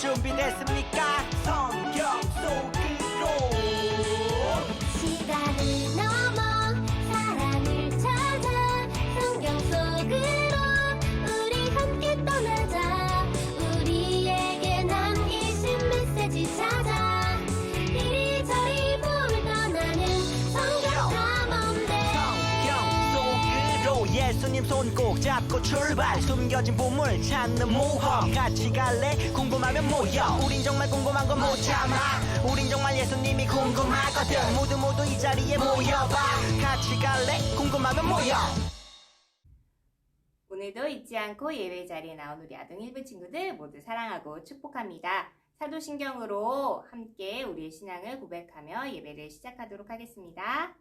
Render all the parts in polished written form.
준비됐습니까? 성경 속으로 시간을 넘어 사랑을 찾아 성경 속으로 우리 함께 떠나자. 우리에게 남기신 메시지 찾아 이리저리 훑어나는 성경 탐험대. 성경 속으로 예수님 손 꼭 잡고 출발. 숨겨진 보물 찾는 모험. 같이 갈래? 궁금하면 모여. 우린 정말 궁금한 건 못 참아. 우린 정말 예수님이 궁금하거든. 모두 이 자리에 모여봐. 같이 갈래? 궁금하면 모여. 오늘도 잊지 않고 예배 자리에 나온 우리 아동 1부 친구들 모두 사랑하고 축복합니다. 사도신경으로 함께 우리의 신앙을 고백하며 예배를 시작하도록 하겠습니다.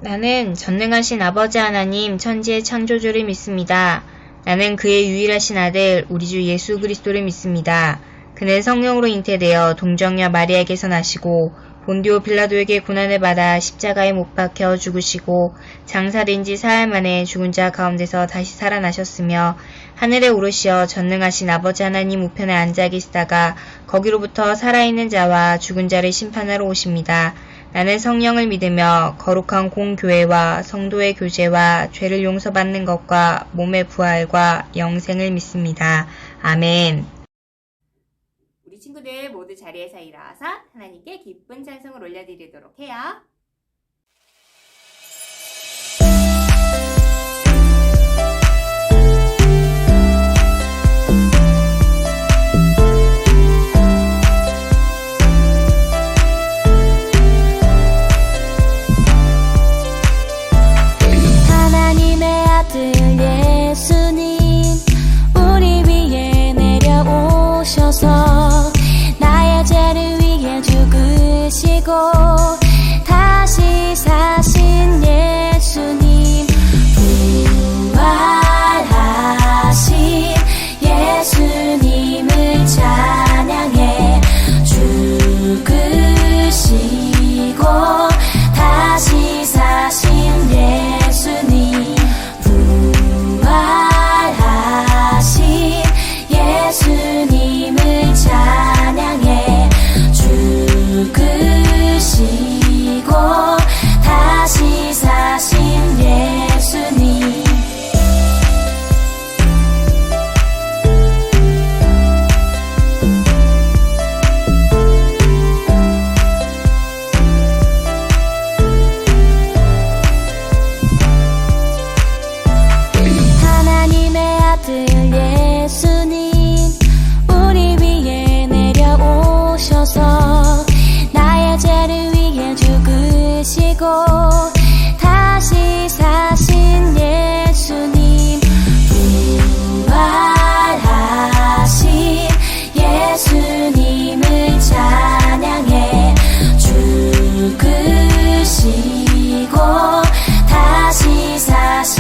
나는 전능하신 아버지 하나님 천지의 창조주를 믿습니다. 나는 그의 유일하신 아들 우리 주 예수 그리스도를 믿습니다. 그는 성령으로 잉태되어 동정녀 마리아에게서 나시고 본디오 빌라도에게 고난을 받아 십자가에 못 박혀 죽으시고 장사된 지 사흘 만에 죽은 자 가운데서 다시 살아나셨으며 하늘에 오르시어 전능하신 아버지 하나님 우편에 앉아 계시다가 거기로부터 살아있는 자와 죽은 자를 심판하러 오십니다. 나는 성령을 믿으며 거룩한 공교회와 성도의 교제와 죄를 용서받는 것과 몸의 부활과 영생을 믿습니다. 아멘. 우리 친구들 모두 자리에서 일어나서 하나님께 기쁜 찬송을 올려드리도록 해요. 하나님의 아들 예수님 우리 위에 내려오셔서 나의 죄를 위해 죽으시고 다시 사신 예수님 부활하신 예수님을 찬양해. 죽으시고 다시 사신 예수님 부활하신 예수님을 찬양해. 죽으시고 다시 사신 예수님. 하나님의 아들 예수님 우리 위에 내려오셔서 나의 죄를 위해 죽으시고 다시 사신 예수님 부활하신 예수님을 찬양해. 죽으시고 다시 사신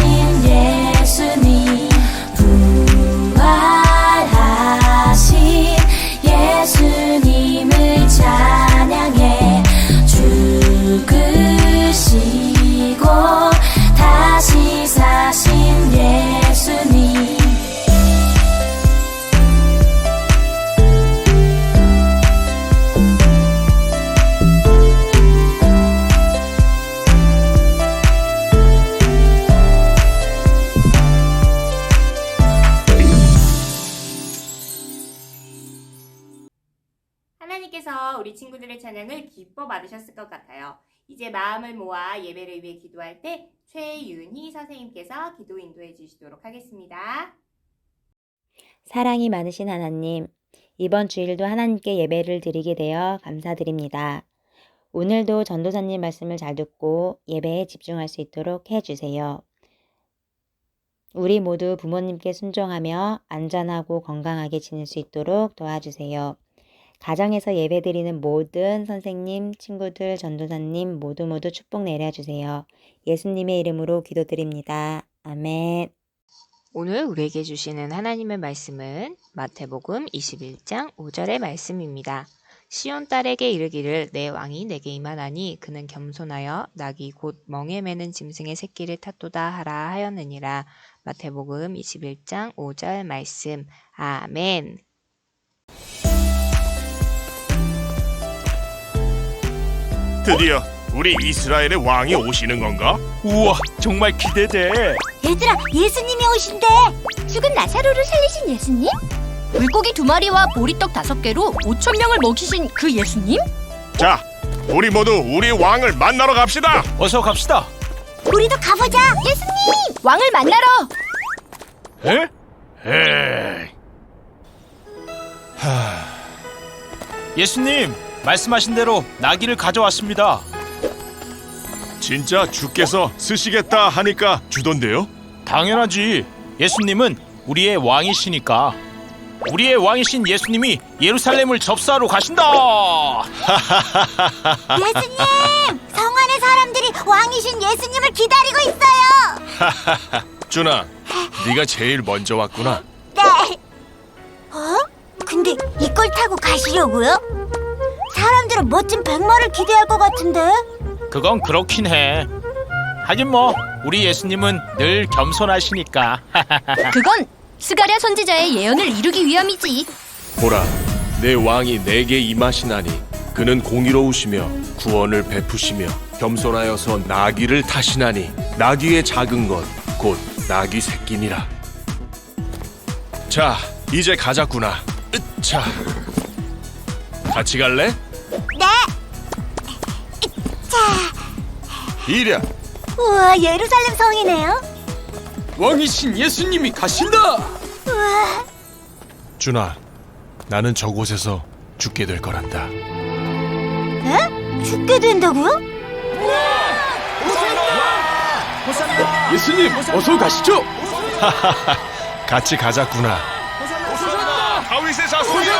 예수님 부활하신 예수님을 찬양해. 죽으시고 다시 사신 예수님. 하나님께서 우리 친구들의 찬양을 기뻐 받으셨을 것 같아요. 이제 마음을 모아 예배를 위해 기도할 때 최윤희 선생님께서 기도 인도해 주시도록 하겠습니다. 사랑이 많으신 하나님, 이번 주일도 하나님께 예배를 드리게 되어 감사드립니다. 오늘도 전도사님 말씀을 잘 듣고 예배에 집중할 수 있도록 해주세요. 우리 모두 부모님께 순종하며 안전하고 건강하게 지낼 수 있도록 도와주세요. 가정에서 예배드리는 모든 선생님, 친구들, 전도사님 모두 축복 내려주세요. 예수님의 이름으로 기도드립니다. 아멘. 오늘 우리에게 주시는 하나님의 말씀은 마태복음 21장 5절의 말씀입니다. 시온 딸에게 이르기를 내 왕이 내게 임하나니 그는 겸손하여 낙이 곧 멍에 매는 짐승의 새끼를 탔도다 하라 하였느니라. 마태복음 21장 5절 말씀. 아멘. 드디어 우리 이스라엘의 왕이 오시는 건가? 우와, 정말 기대돼. 얘들아, 예수님이 오신대. 죽은 나사로를 살리신 예수님? 물고기 2마리와 보리떡 5개로 5,000명을 먹이신 그 예수님? 자, 우리 모두 우리 왕을 만나러 갑시다. 어서 갑시다. 우리도 가보자. 예수님! 왕을 만나러! 에? 에이, 예수님, 말씀하신 대로 나귀를 가져왔습니다. 진짜 주께서 쓰시겠다 하니까 주던데요? 당연하지. 예수님은 우리의 왕이시니까. 우리의 왕이신 예수님이 예루살렘을 접수하러 가신다. 예수님! 성 안의 사람들이 왕이신 예수님을 기다리고 있어요. 준아, 네가 제일 먼저 왔구나. 네. 어? 근데 이걸 타고 가시려고요? 사람들은 멋진 백마를 기대할 것 같은데. 그건 그렇긴 해. 하긴 뭐 우리 예수님은 늘 겸손하시니까. 그건 스가랴 선지자의 예언을 이루기 위함이지. 보라, 내 왕이 내게 임하시나니 그는 공의로우시며 구원을 베푸시며 겸손하여서 나귀를 타시나니 나귀의 작은 것 곧 나귀 새끼니라. 자, 이제 가자꾸나. 으차. 같이 갈래? 네. 자, 이랴. 우와, 예루살렘 성이네요. 왕이신 예수님이 가신다. 우와. 준아, 나는 저곳에서 죽게 될 거란다. 에? 죽게 된다고요? 예수님, 어서 가시죠. 같이 가자꾸나. 다윗의 자손이여!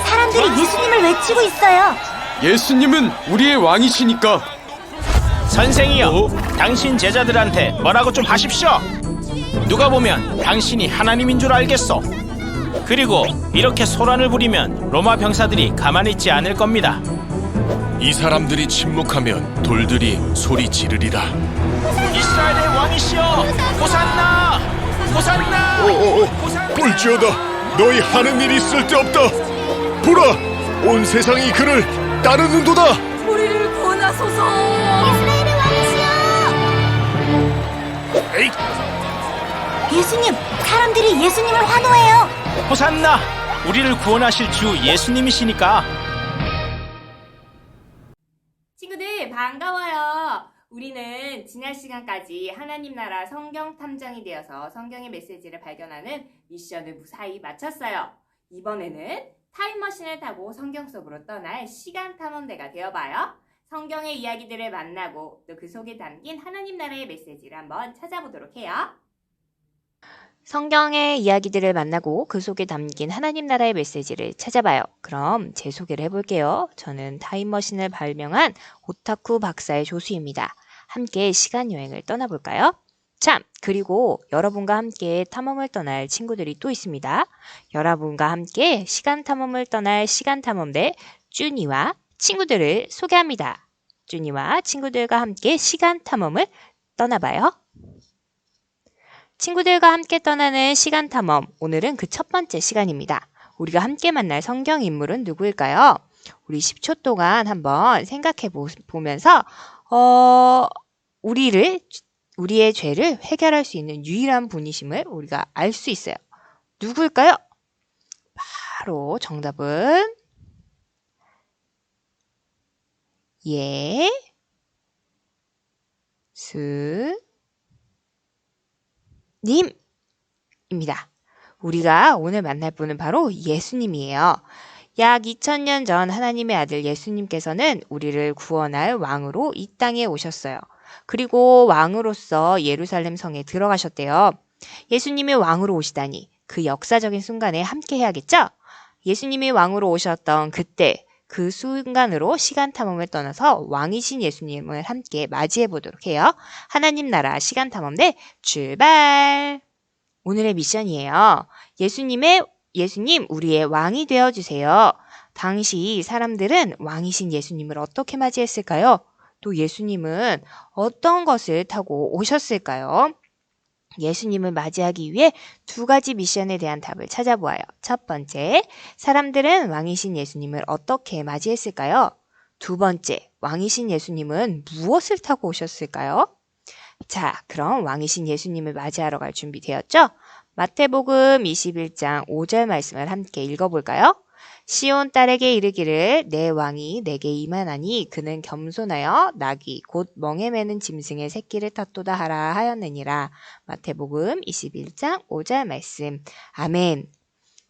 사람들이 예수님을 외치고 있어요. 예수님은 우리의 왕이시니까. 선생이여, 당신 제자들한테 뭐라고 좀 하십시오. 누가 보면 당신이 하나님인 줄 알겠소. 그리고 이렇게 소란을 부리면 로마 병사들이 가만히 있지 않을 겁니다. 이 사람들이 침묵하면 돌들이 소리 지르리라. 이스라엘의 왕이시여, 호산나! 호산나! 볼지어다, 너희 하는 일이 쓸데없다. 보라, 온 세상이 그를 따르는도다. 우리를 구원하소서. 이스라엘의 왕이시여. 에이, 예수님, 사람들이 예수님을 환호해요. 호산나! 우리를 구원하실 주 예수님이시니까. 친구들 반가워요. 우리는 지난 시간까지 하나님 나라 성경 탐정이 되어서 성경의 메시지를 발견하는 미션을 무사히 마쳤어요. 이번에는 타임머신을 타고 성경 속으로 떠날 시간 탐험대가 되어봐요. 성경의 이야기들을 만나고 또 그 속에 담긴 하나님 나라의 메시지를 한번 찾아보도록 해요. 성경의 이야기들을 만나고 그 속에 담긴 하나님 나라의 메시지를 찾아봐요. 그럼 제 소개를 해볼게요. 저는 타임머신을 발명한 오타쿠 박사의 조수입니다. 함께 시간여행을 떠나볼까요? 참, 그리고 여러분과 함께 탐험을 떠날 친구들이 또 있습니다. 여러분과 함께 시간 탐험을 떠날 시간 탐험대 쭈니와 친구들을 소개합니다. 쭈니와 친구들과 함께 시간 탐험을 떠나봐요. 친구들과 함께 떠나는 시간 탐험, 오늘은 그 첫 번째 시간입니다. 우리가 함께 만날 성경 인물은 누구일까요? 우리 10초 동안 한번 생각해 보면서 우리의 죄를 해결할 수 있는 유일한 분이심을 우리가 알 수 있어요. 누구일까요? 바로 정답은 예수님입니다. 우리가 오늘 만날 분은 바로 예수님이에요. 약 2000년 전 하나님의 아들 예수님께서는 우리를 구원할 왕으로 이 땅에 오셨어요. 그리고 왕으로서 예루살렘 성에 들어가셨대요. 예수님이 왕으로 오시다니 그 역사적인 순간에 함께 해야겠죠? 예수님이 왕으로 오셨던 그때 그 순간으로 시간 탐험을 떠나서 왕이신 예수님을 함께 맞이해 보도록 해요. 하나님 나라 시간 탐험대 출발! 오늘의 미션이에요. 예수님, 우리의 왕이 되어주세요. 당시 사람들은 왕이신 예수님을 어떻게 맞이했을까요? 또 예수님은 어떤 것을 타고 오셨을까요? 예수님을 맞이하기 위해 두 가지 미션에 대한 답을 찾아보아요. 첫 번째, 사람들은 왕이신 예수님을 어떻게 맞이했을까요? 두 번째, 왕이신 예수님은 무엇을 타고 오셨을까요? 자, 그럼 왕이신 예수님을 맞이하러 갈 준비 되었죠? 마태복음 21장 5절 말씀을 함께 읽어볼까요? 시온 딸에게 이르기를 내 왕이 내게 임하나니 그는 겸손하여 나귀 곧 멍에 매는 짐승의 새끼를 탔도다 하라 하였느니라. 마태복음 21장 5절 말씀. 아멘.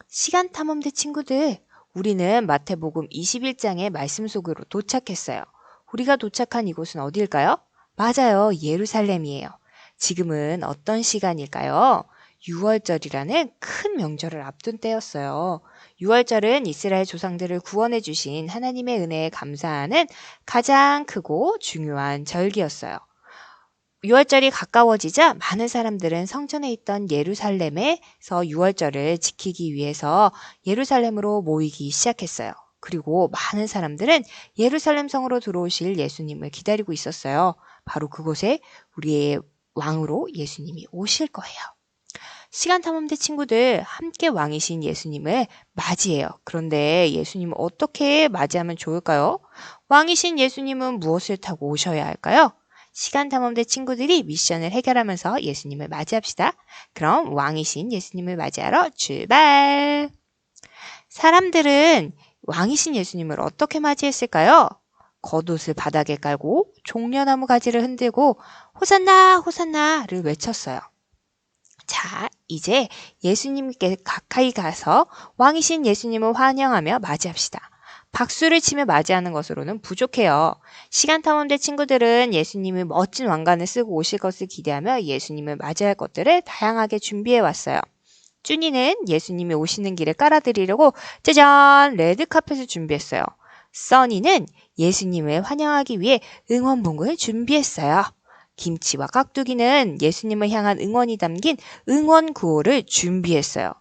시간 탐험대 친구들, 우리는 마태복음 21장의 말씀 속으로 도착했어요. 우리가 도착한 이곳은 어디일까요? 맞아요. 예루살렘이에요. 지금은 어떤 시간일까요? 6월절이라는 큰 명절을 앞둔 때였어요. 6월절은 이스라엘 조상들을 구원해 주신 하나님의 은혜에 감사하는 가장 크고 중요한 절기였어요. 6월절이 가까워지자 많은 사람들은 성전에 있던 예루살렘에서 6월절을 지키기 위해서 예루살렘으로 모이기 시작했어요. 그리고 많은 사람들은 예루살렘 성으로 들어오실 예수님을 기다리고 있었어요. 바로 그곳에 우리의 왕으로 예수님이 오실 거예요. 시간탐험대 친구들, 함께 왕이신 예수님을 맞이해요. 그런데 예수님을 어떻게 맞이하면 좋을까요? 왕이신 예수님은 무엇을 타고 오셔야 할까요? 시간탐험대 친구들이 미션을 해결하면서 예수님을 맞이합시다. 그럼 왕이신 예수님을 맞이하러 출발! 사람들은 왕이신 예수님을 어떻게 맞이했을까요? 겉옷을 바닥에 깔고 종려나무 가지를 흔들고 호산나 호산나를 외쳤어요. 자, 이제 예수님께 가까이 가서 왕이신 예수님을 환영하며 맞이합시다. 박수를 치며 맞이하는 것으로는 부족해요. 시간탐험대 친구들은 예수님이 멋진 왕관을 쓰고 오실 것을 기대하며 예수님을 맞이할 것들을 다양하게 준비해 왔어요. 쭈니는 예수님이 오시는 길에 깔아드리려고 짜잔! 레드카펫을 준비했어요. 써니는 예수님을 환영하기 위해 응원봉을 준비했어요. 김치와 깍두기는 예수님을 향한 응원이 담긴 응원 구호를 준비했어요.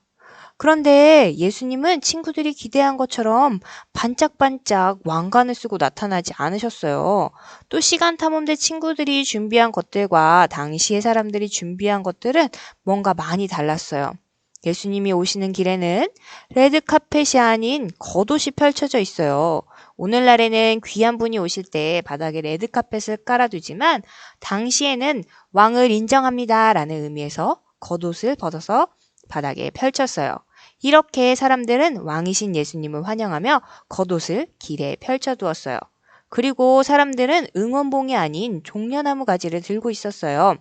그런데 예수님은 친구들이 기대한 것처럼 반짝반짝 왕관을 쓰고 나타나지 않으셨어요. 또 시간탐험대 친구들이 준비한 것들과 당시의 사람들이 준비한 것들은 뭔가 많이 달랐어요. 예수님이 오시는 길에는 레드카펫이 아닌 겉옷이 펼쳐져 있어요. 오늘날에는 귀한 분이 오실 때 바닥에 레드카펫을 깔아두지만 당시에는 왕을 인정합니다 라는 의미에서 겉옷을 벗어서 바닥에 펼쳤어요. 이렇게 사람들은 왕이신 예수님을 환영하며 겉옷을 길에 펼쳐두었어요. 그리고 사람들은 응원봉이 아닌 종려나무 가지를 들고 있었어요.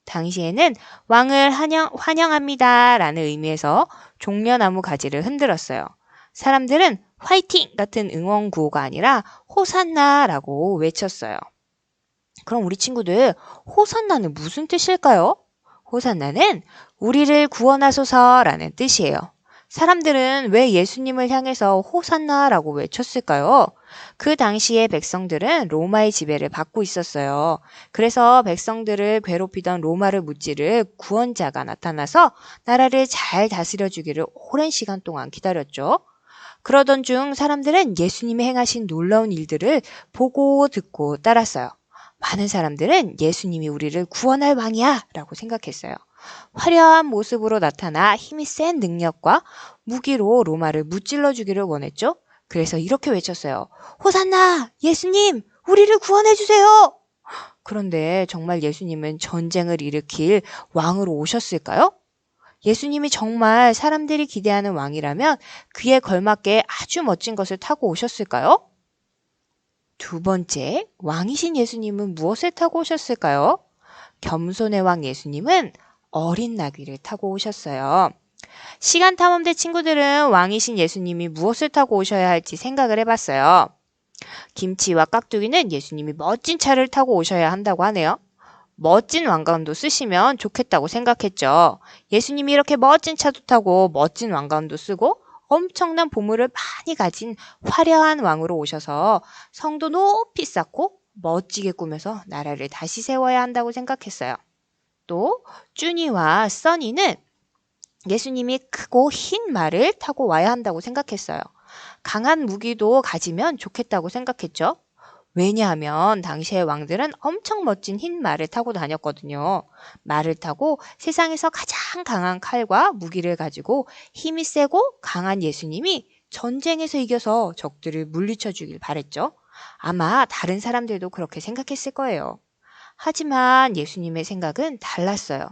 당시에는 왕을 환영합니다 라는 의미에서 종려나무 가지를 흔들었어요. 사람들은 화이팅! 같은 응원 구호가 아니라 호산나라고 외쳤어요. 그럼 우리 친구들, 호산나는 무슨 뜻일까요? 호산나는 우리를 구원하소서라는 뜻이에요. 사람들은 왜 예수님을 향해서 호산나라고 외쳤을까요? 그 당시에 백성들은 로마의 지배를 받고 있었어요. 그래서 백성들을 괴롭히던 로마를 무찌를 구원자가 나타나서 나라를 잘 다스려주기를 오랜 시간 동안 기다렸죠. 그러던 중 사람들은 예수님이 행하신 놀라운 일들을 보고 듣고 따랐어요. 많은 사람들은 예수님이 우리를 구원할 왕이야 라고 생각했어요. 화려한 모습으로 나타나 힘이 센 능력과 무기로 로마를 무찔러 주기를 원했죠. 그래서 이렇게 외쳤어요. 호산나! 예수님! 우리를 구원해 주세요! 그런데 정말 예수님은 전쟁을 일으킬 왕으로 오셨을까요? 예수님이 정말 사람들이 기대하는 왕이라면 그에 걸맞게 아주 멋진 것을 타고 오셨을까요? 두 번째, 왕이신 예수님은 무엇을 타고 오셨을까요? 겸손의 왕 예수님은 어린 나귀를 타고 오셨어요. 시간탐험대 친구들은 왕이신 예수님이 무엇을 타고 오셔야 할지 생각을 해봤어요. 김치와 깍두기는 예수님이 멋진 차를 타고 오셔야 한다고 하네요. 멋진 왕관도 쓰시면 좋겠다고 생각했죠. 예수님이 이렇게 멋진 차도 타고 멋진 왕관도 쓰고 엄청난 보물을 많이 가진 화려한 왕으로 오셔서 성도 높이 쌓고 멋지게 꾸며서 나라를 다시 세워야 한다고 생각했어요. 또 쭈니와 써니는 예수님이 크고 흰 말을 타고 와야 한다고 생각했어요. 강한 무기도 가지면 좋겠다고 생각했죠. 왜냐하면 당시의 왕들은 엄청 멋진 흰 말을 타고 다녔거든요. 말을 타고 세상에서 가장 강한 칼과 무기를 가지고 힘이 세고 강한 예수님이 전쟁에서 이겨서 적들을 물리쳐 주길 바랬죠. 아마 다른 사람들도 그렇게 생각했을 거예요. 하지만 예수님의 생각은 달랐어요.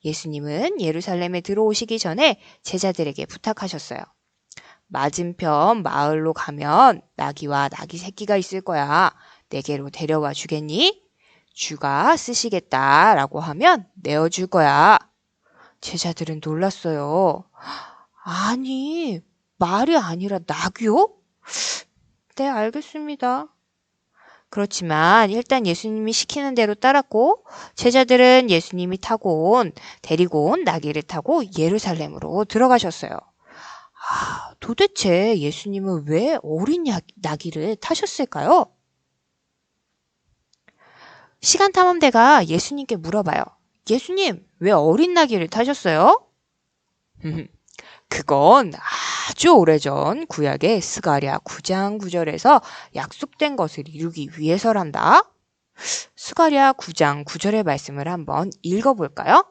예수님은 예루살렘에 들어오시기 전에 제자들에게 부탁하셨어요. 맞은편 마을로 가면 나귀와 나귀 새끼가 있을 거야. 내게로 데려와 주겠니? 주가 쓰시겠다라고 하면 내어줄 거야. 제자들은 놀랐어요. 아니, 말이 아니라 나귀요? 네, 알겠습니다. 그렇지만 일단 예수님이 시키는 대로 따랐고 제자들은 예수님이 데리고 온 나귀를 타고 예루살렘으로 들어가셨어요. 도대체 예수님은 왜 어린 나귀를 타셨을까요? 시간탐험대가 예수님께 물어봐요. 예수님, 왜 어린 나귀를 타셨어요? 그건 아주 오래전 구약의 스가랴 9장 9절에서 약속된 것을 이루기 위해서란다. 스가랴 9장 9절의 말씀을 한번 읽어볼까요?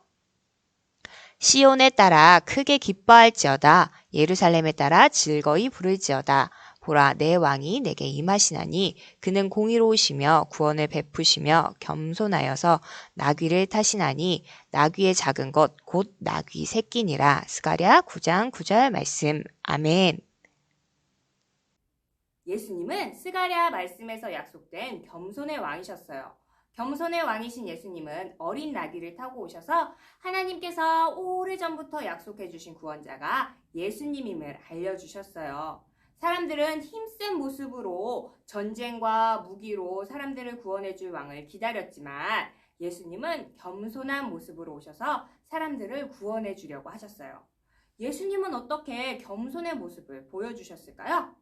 시온에 따라 크게 기뻐할지어다. 예루살렘에 따라 즐거이 부를지어다. 보라, 내 왕이 내게 임하시나니 그는 공의로우시며 구원을 베푸시며 겸손하여서 나귀를 타시나니 나귀의 작은 것 곧 나귀 새끼니라. 스가랴 9장 9절 말씀. 아멘. 예수님은 스가랴 말씀에서 약속된 겸손의 왕이셨어요. 겸손의 왕이신 예수님은 어린 나귀를 타고 오셔서 하나님께서 오래전부터 약속해 주신 구원자가 예수님임을 알려주셨어요. 사람들은 힘센 모습으로 전쟁과 무기로 사람들을 구원해 줄 왕을 기다렸지만 예수님은 겸손한 모습으로 오셔서 사람들을 구원해 주려고 하셨어요. 예수님은 어떻게 겸손의 모습을 보여주셨을까요?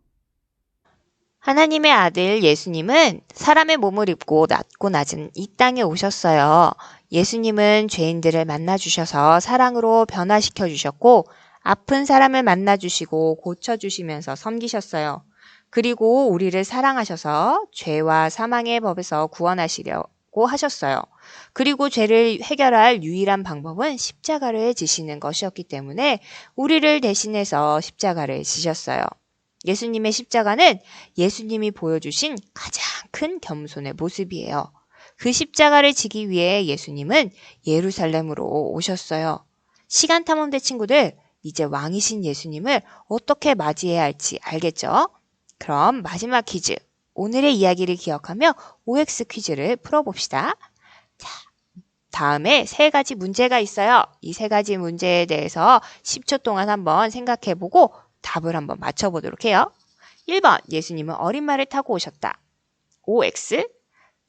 하나님의 아들 예수님은 사람의 몸을 입고 낮고 낮은 이 땅에 오셨어요. 예수님은 죄인들을 만나주셔서 사랑으로 변화시켜 주셨고 아픈 사람을 만나주시고 고쳐주시면서 섬기셨어요. 그리고 우리를 사랑하셔서 죄와 사망의 법에서 구원하시려고 하셨어요. 그리고 죄를 해결할 유일한 방법은 십자가를 지시는 것이었기 때문에 우리를 대신해서 십자가를 지셨어요. 예수님의 십자가는 예수님이 보여주신 가장 큰 겸손의 모습이에요. 그 십자가를 지기 위해 예수님은 예루살렘으로 오셨어요. 시간탐험대 친구들, 이제 왕이신 예수님을 어떻게 맞이해야 할지 알겠죠? 그럼 마지막 퀴즈, 오늘의 이야기를 기억하며 OX 퀴즈를 풀어봅시다. 자, 다음에 3가지 문제가 있어요. 이 3가지 문제에 대해서 10초 동안 한번 생각해보고 답을 한번 맞춰보도록 해요. 1번, 예수님은 어린 말을 타고 오셨다. OX.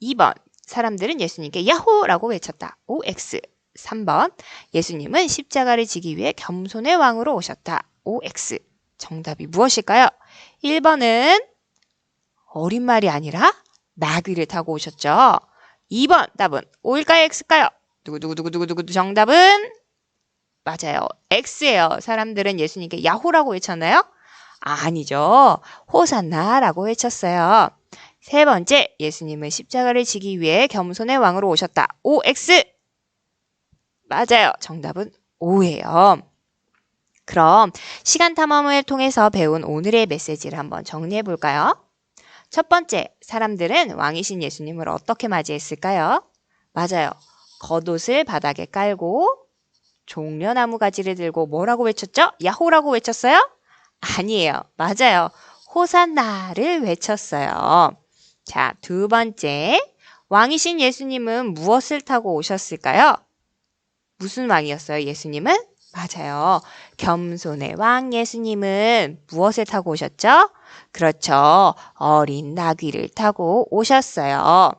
2번, 사람들은 예수님께 야호라고 외쳤다. OX. 3번, 예수님은 십자가를 지기 위해 겸손의 왕으로 오셨다. OX. 정답이 무엇일까요? 1번은 어린 말이 아니라 나귀를 타고 오셨죠. 2번 답은 O일까요? X일까요? 누구 정답은? 맞아요. X예요. 사람들은 예수님께 야호라고 외쳤나요? 아니죠. 호산나라고 외쳤어요. 3번째, 예수님은 십자가를 지기 위해 겸손의 왕으로 오셨다. OX. 맞아요. 정답은 O예요. 그럼 시간 탐험을 통해서 배운 오늘의 메시지를 한번 정리해 볼까요? 첫 번째, 사람들은 왕이신 예수님을 어떻게 맞이했을까요? 맞아요. 겉옷을 바닥에 깔고 종려나무 가지를 들고 뭐라고 외쳤죠? 야호라고 외쳤어요? 아니에요. 맞아요. 호산나를 외쳤어요. 자, 2번째, 왕이신 예수님은 무엇을 타고 오셨을까요? 무슨 왕이었어요, 예수님은? 맞아요. 겸손의 왕 예수님은 무엇을 타고 오셨죠? 그렇죠. 어린 나귀를 타고 오셨어요.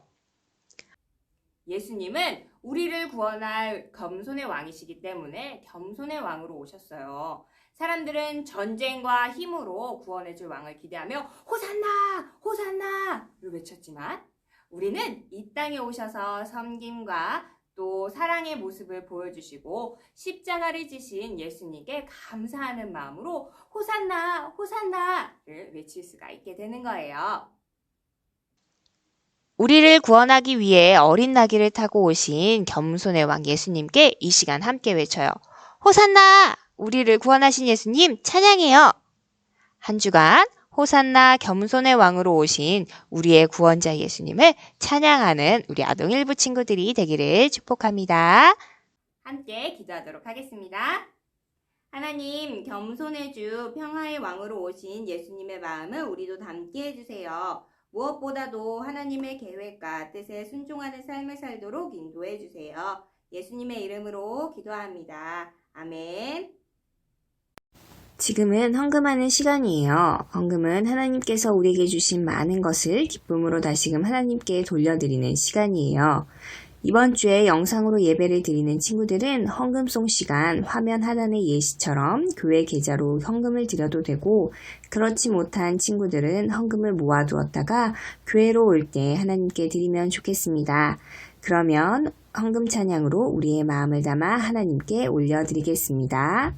예수님은 우리를 구원할 겸손의 왕이시기 때문에 겸손의 왕으로 오셨어요. 사람들은 전쟁과 힘으로 구원해줄 왕을 기대하며 호산나! 호산나!를 외쳤지만 우리는 이 땅에 오셔서 섬김과 또 사랑의 모습을 보여주시고 십자가를 지신 예수님께 감사하는 마음으로 호산나! 호산나를 외칠 수가 있게 되는 거예요. 우리를 구원하기 위해 어린 나귀를 타고 오신 겸손의 왕 예수님께 이 시간 함께 외쳐요. 호산나! 우리를 구원하신 예수님 찬양해요. 한 주간 호산나 겸손의 왕으로 오신 우리의 구원자 예수님을 찬양하는 우리 아동일부 친구들이 되기를 축복합니다. 함께 기도하도록 하겠습니다. 하나님, 겸손의 주, 평화의 왕으로 오신 예수님의 마음을 우리도 담게 해주세요. 무엇보다도 하나님의 계획과 뜻에 순종하는 삶을 살도록 인도해 주세요. 예수님의 이름으로 기도합니다. 아멘. 지금은 헌금하는 시간이에요. 헌금은 하나님께서 우리에게 주신 많은 것을 기쁨으로 다시금 하나님께 돌려드리는 시간이에요. 이번 주에 영상으로 예배를 드리는 친구들은 헌금송 시간 화면 하단의 예시처럼 교회 계좌로 헌금을 드려도 되고, 그렇지 못한 친구들은 헌금을 모아두었다가 교회로 올 때 하나님께 드리면 좋겠습니다. 그러면 헌금 찬양으로 우리의 마음을 담아 하나님께 올려드리겠습니다.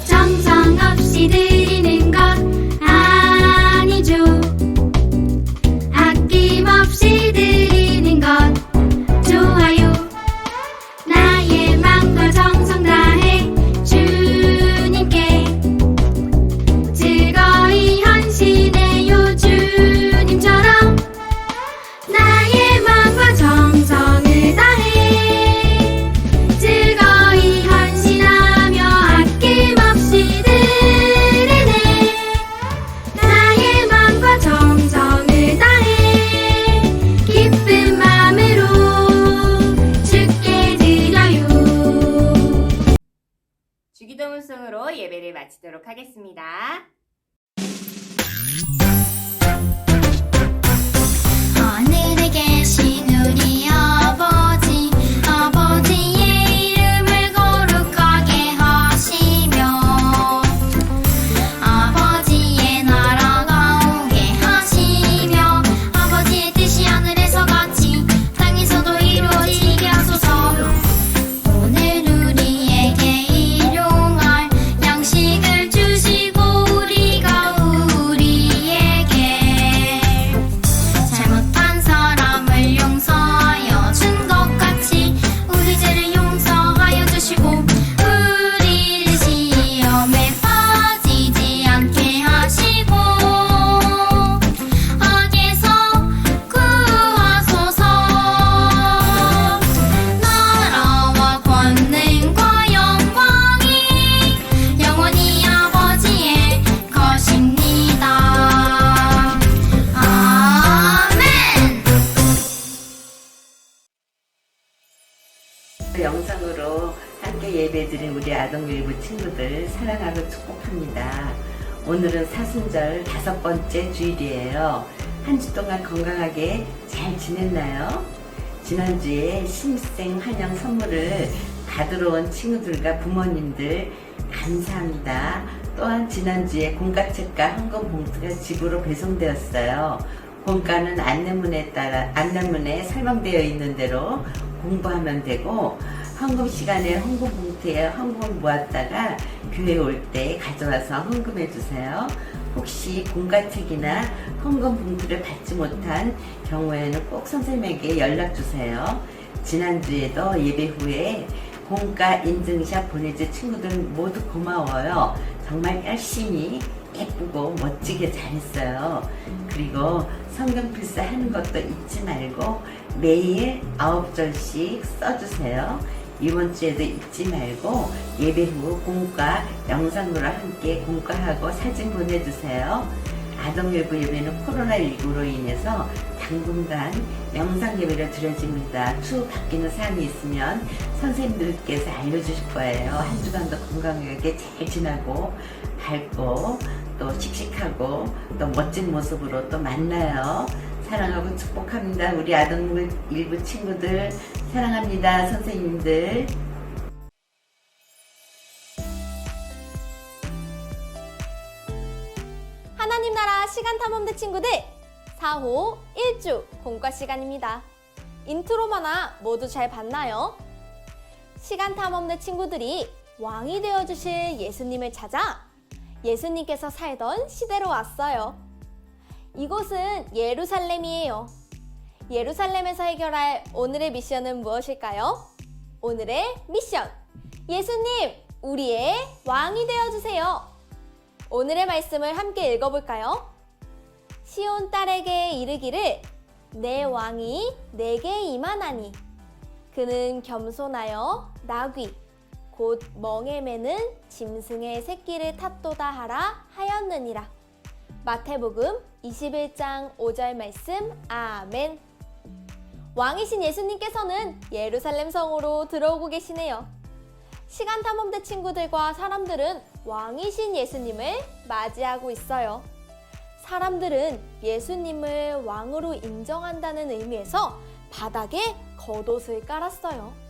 정성없이 드리는 것 아니죠. 아낌없이 드리는 것 좋아요. 나의 맘과 정성 다해 주님께 즐거이 헌신해요. 주님처럼 나의 맘과 정성을 다해 즐거이 헌신하며 아낌없이 드리네. 나의 맘과 정성을 다해 기쁜 마음으로 주께 드려요. 주기도문송으로 예배를 마치도록 하겠습니다. 하늘에 계신 우리 아버지, 아버지의 이름을 거룩하게 하시며 아버지의 나라가 오게 하시며 아버지의 뜻이 하늘에서 같이 땅에서도 이루어지게 하소서. 오늘 우리에게 일용할 양식을 주시고 우리가 우리에게 잘못한 사람을 용서하여 준 것 같이 우리 죄를 용서하여 주시고 우리를 시험에 빠지지 않게 하시고 악에서 구하소서. 나라와 권능과 영광이 영원히 아버지의 것입니다. 아멘. 영상으로 함께 예배드린 우리 아동일부 친구들 사랑하고 축복합니다. 오늘은 사순절 5번째 주일이에요. 한 주 동안 건강하게 잘 지냈나요? 지난주에 신입생 환영 선물을 받으러 온 친구들과 부모님들 감사합니다. 또한 지난주에 공과책과 헌금 봉투가 집으로 배송되었어요. 공과는 안내문에 설명되어 있는 대로 공부하면 되고, 헌금 시간에 헌금 봉투에 헌금을 모았다가 교회 올 때 가져와서 헌금해 주세요. 혹시 공과책이나 헌금 봉투를 받지 못한 경우에는 꼭 선생님에게 연락 주세요. 지난주에도 예배 후에 공과 인증샷 보내준 친구들 모두 고마워요. 정말 열심히 예쁘고 멋지게 잘했어요. 그리고 성경 필사 하는 것도 잊지 말고 매일 9절씩 써주세요. 이번 주에도 잊지 말고 예배 후 공과 영상으로 함께 공과하고 사진 보내주세요. 아동일부 예배는 코로나19로 인해서 당분간 영상 예배를 드려집니다. 추후 바뀌는 사항이 있으면 선생님들께서 알려주실 거예요. 한 주간도 건강하게 잘 지나고 밝고 또 씩씩하고 또 멋진 모습으로 또 만나요. 사랑하고 축복합니다. 우리 아동일부 친구들 사랑합니다. 선생님들. 하나님 나라 시간 탐험대 친구들 4호 1주 공과 시간입니다. 인트로마나 모두 잘 봤나요? 시간 탐험대 친구들이 왕이 되어주실 예수님을 찾아 예수님께서 살던 시대로 왔어요. 이곳은 예루살렘이에요. 예루살렘에서 해결할 오늘의 미션은 무엇일까요? 오늘의 미션! 예수님, 우리의 왕이 되어주세요. 오늘의 말씀을 함께 읽어볼까요? 시온 딸에게 이르기를 내 왕이 내게 임하나니 그는 겸손하여 나귀 곧 멍에 매는 짐승의 새끼를 탔도다 하라 하였느니라. 마태복음 21장 5절 말씀. 아멘. 왕이신 예수님께서는 예루살렘 성으로 들어오고 계시네요. 시간 탐험대 친구들과 사람들은 왕이신 예수님을 맞이하고 있어요. 사람들은 예수님을 왕으로 인정한다는 의미에서 바닥에 겉옷을 깔았어요.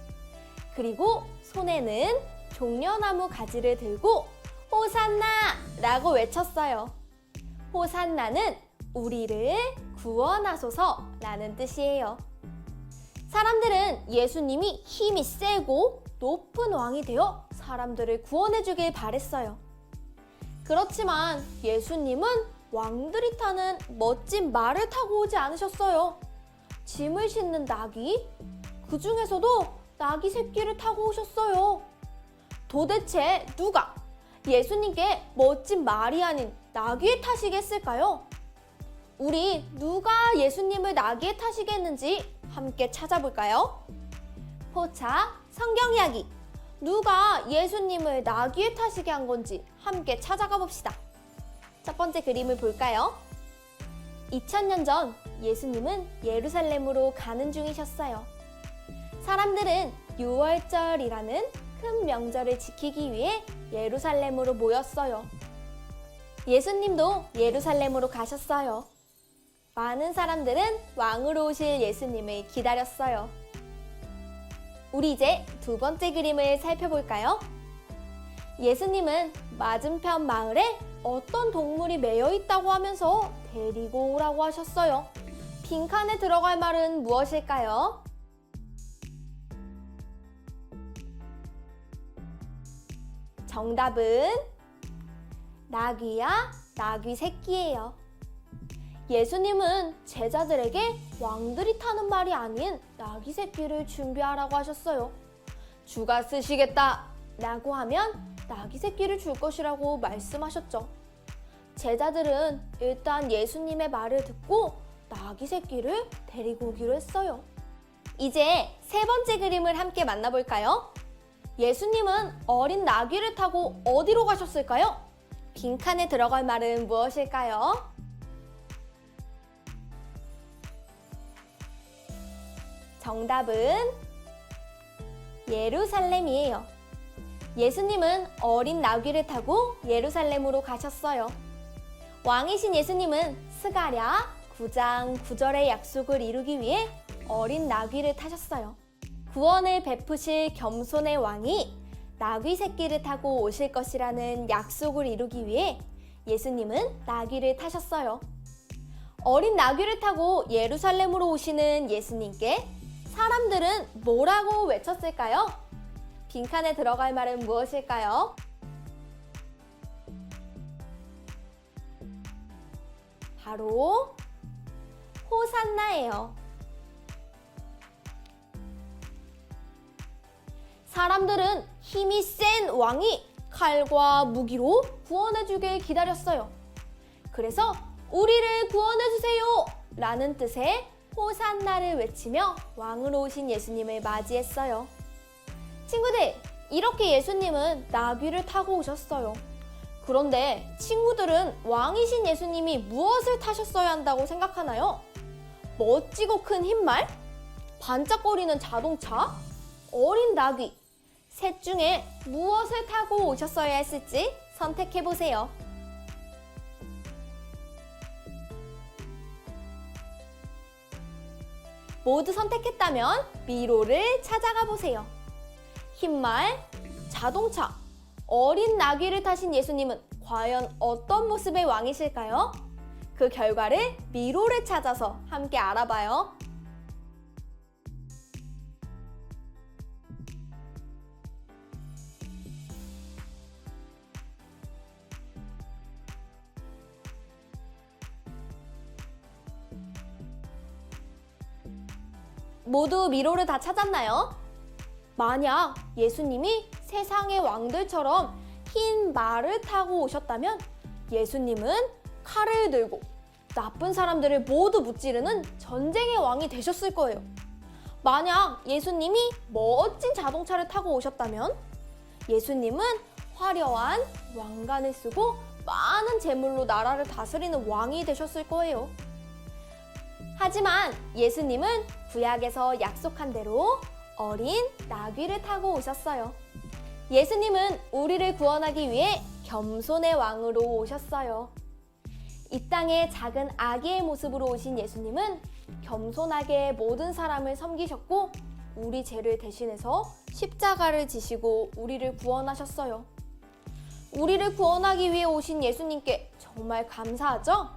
그리고 손에는 종려나무 가지를 들고 호산나! 라고 외쳤어요. 호산나는 우리를 구원하소서 라는 뜻이에요. 사람들은 예수님이 힘이 세고 높은 왕이 되어 사람들을 구원해주길 바랬어요. 그렇지만 예수님은 왕들이 타는 멋진 말을 타고 오지 않으셨어요. 짐을 싣는 나귀? 그 중에서도 나귀 새끼를 타고 오셨어요. 도대체 누가 예수님께 멋진 말이 아닌 나귀에 타시게 했을까요? 우리 누가 예수님을 나귀에 타시게 했는지 함께 찾아볼까요? 포차 성경 이야기. 누가 예수님을 나귀에 타시게 한 건지 함께 찾아가 봅시다. 첫 번째 그림을 볼까요? 2000년 전 예수님은 예루살렘으로 가는 중이셨어요. 사람들은 유월절이라는 큰 명절을 지키기 위해 예루살렘으로 모였어요. 예수님도 예루살렘으로 가셨어요. 많은 사람들은 왕으로 오실 예수님을 기다렸어요. 우리 이제 두 번째 그림을 살펴볼까요? 예수님은 맞은편 마을에 어떤 동물이 매여 있다고 하면서 데리고 오라고 하셨어요. 빈칸에 들어갈 말은 무엇일까요? 정답은 나귀야, 나귀 새끼예요. 예수님은 제자들에게 왕들이 타는 말이 아닌 나귀 새끼를 준비하라고 하셨어요. 주가 쓰시겠다 라고 하면 나귀 새끼를 줄 것이라고 말씀하셨죠. 제자들은 일단 예수님의 말을 듣고 나귀 새끼를 데리고 오기로 했어요. 이제 세 번째 그림을 함께 만나볼까요? 예수님은 어린 나귀를 타고 어디로 가셨을까요? 빈칸에 들어갈 말은 무엇일까요? 정답은 예루살렘이에요. 예수님은 어린 나귀를 타고 예루살렘으로 가셨어요. 왕이신 예수님은 스가랴 9장 9절의 약속을 이루기 위해 어린 나귀를 타셨어요. 구원을 베푸실 겸손의 왕이 나귀 새끼를 타고 오실 것이라는 약속을 이루기 위해 예수님은 나귀를 타셨어요. 어린 나귀를 타고 예루살렘으로 오시는 예수님께 사람들은 뭐라고 외쳤을까요? 빈칸에 들어갈 말은 무엇일까요? 바로 호산나예요. 사람들은 힘이 센 왕이 칼과 무기로 구원해주길 기다렸어요. 그래서 우리를 구원해주세요! 라는 뜻의 호산나를 외치며 왕으로 오신 예수님을 맞이했어요. 친구들, 이렇게 예수님은 나귀를 타고 오셨어요. 그런데 친구들은 왕이신 예수님이 무엇을 타셨어야 한다고 생각하나요? 멋지고 큰 흰말? 반짝거리는 자동차? 어린 나귀? 셋 중에 무엇을 타고 오셨어야 했을지 선택해보세요. 모두 선택했다면 미로를 찾아가 보세요. 흰말, 자동차, 어린 나귀를 타신 예수님은 과연 어떤 모습의 왕이실까요? 그 결과를 미로를 찾아서 함께 알아봐요. 모두 미로를 다 찾았나요? 만약 예수님이 세상의 왕들처럼 흰 말을 타고 오셨다면 예수님은 칼을 들고 나쁜 사람들을 모두 무찌르는 전쟁의 왕이 되셨을 거예요. 만약 예수님이 멋진 자동차를 타고 오셨다면 예수님은 화려한 왕관을 쓰고 많은 재물로 나라를 다스리는 왕이 되셨을 거예요. 하지만 예수님은 구약에서 약속한 대로 어린 나귀를 타고 오셨어요. 예수님은 우리를 구원하기 위해 겸손의 왕으로 오셨어요. 이 땅에 작은 아기의 모습으로 오신 예수님은 겸손하게 모든 사람을 섬기셨고 우리 죄를 대신해서 십자가를 지시고 우리를 구원하셨어요. 우리를 구원하기 위해 오신 예수님께 정말 감사하죠?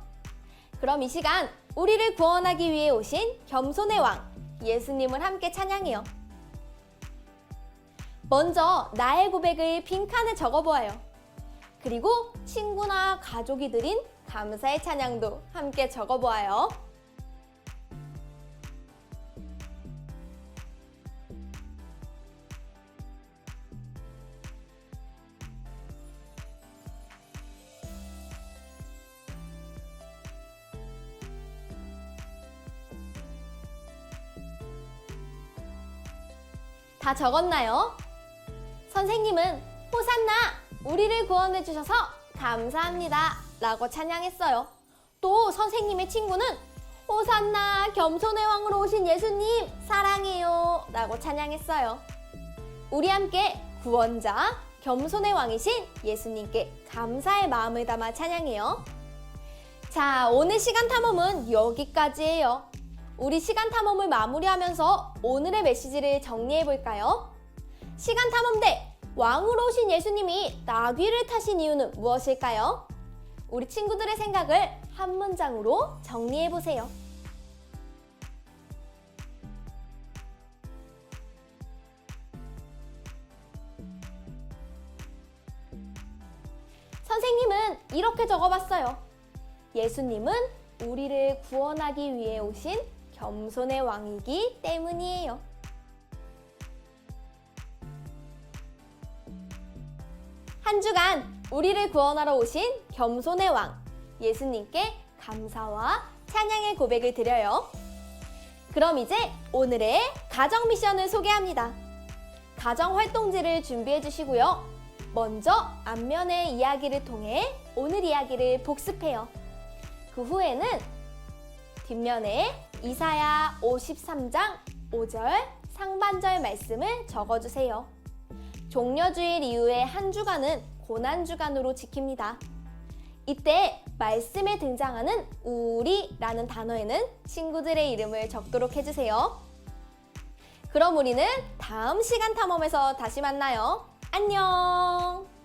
그럼 이 시간 우리를 구원하기 위해 오신 겸손의 왕 예수님을 함께 찬양해요. 먼저 나의 고백을 빈칸에 적어보아요. 그리고 친구나 가족이 드린 감사의 찬양도 함께 적어보아요. 다 적었나요? 선생님은 호산나! 우리를 구원해 주셔서 감사합니다 라고 찬양했어요. 또 선생님의 친구는 호산나! 겸손의 왕으로 오신 예수님 사랑해요 라고 찬양했어요. 우리 함께 구원자, 겸손의 왕이신 예수님께 감사의 마음을 담아 찬양해요. 자, 오늘 시간 탐험은 여기까지예요. 우리 시간 탐험을 마무리하면서 오늘의 메시지를 정리해 볼까요? 시간 탐험대 왕으로 오신 예수님이 나귀를 타신 이유는 무엇일까요? 우리 친구들의 생각을 한 문장으로 정리해 보세요. 선생님은 이렇게 적어봤어요. 예수님은 우리를 구원하기 위해 오신 겸손의 왕이기 때문이에요. 한 주간 우리를 구원하러 오신 겸손의 왕 예수님께 감사와 찬양의 고백을 드려요. 그럼 이제 오늘의 가정 미션을 소개합니다. 가정 활동지를 준비해 주시고요. 먼저 앞면의 이야기를 통해 오늘 이야기를 복습해요. 그 후에는 뒷면에 이사야 53장 5절 상반절 말씀을 적어주세요. 종려주일 이후에 한 주간은 고난주간으로 지킵니다. 이때 말씀에 등장하는 우리라는 단어에는 친구들의 이름을 적도록 해주세요. 그럼 우리는 다음 시간 탐험에서 다시 만나요. 안녕!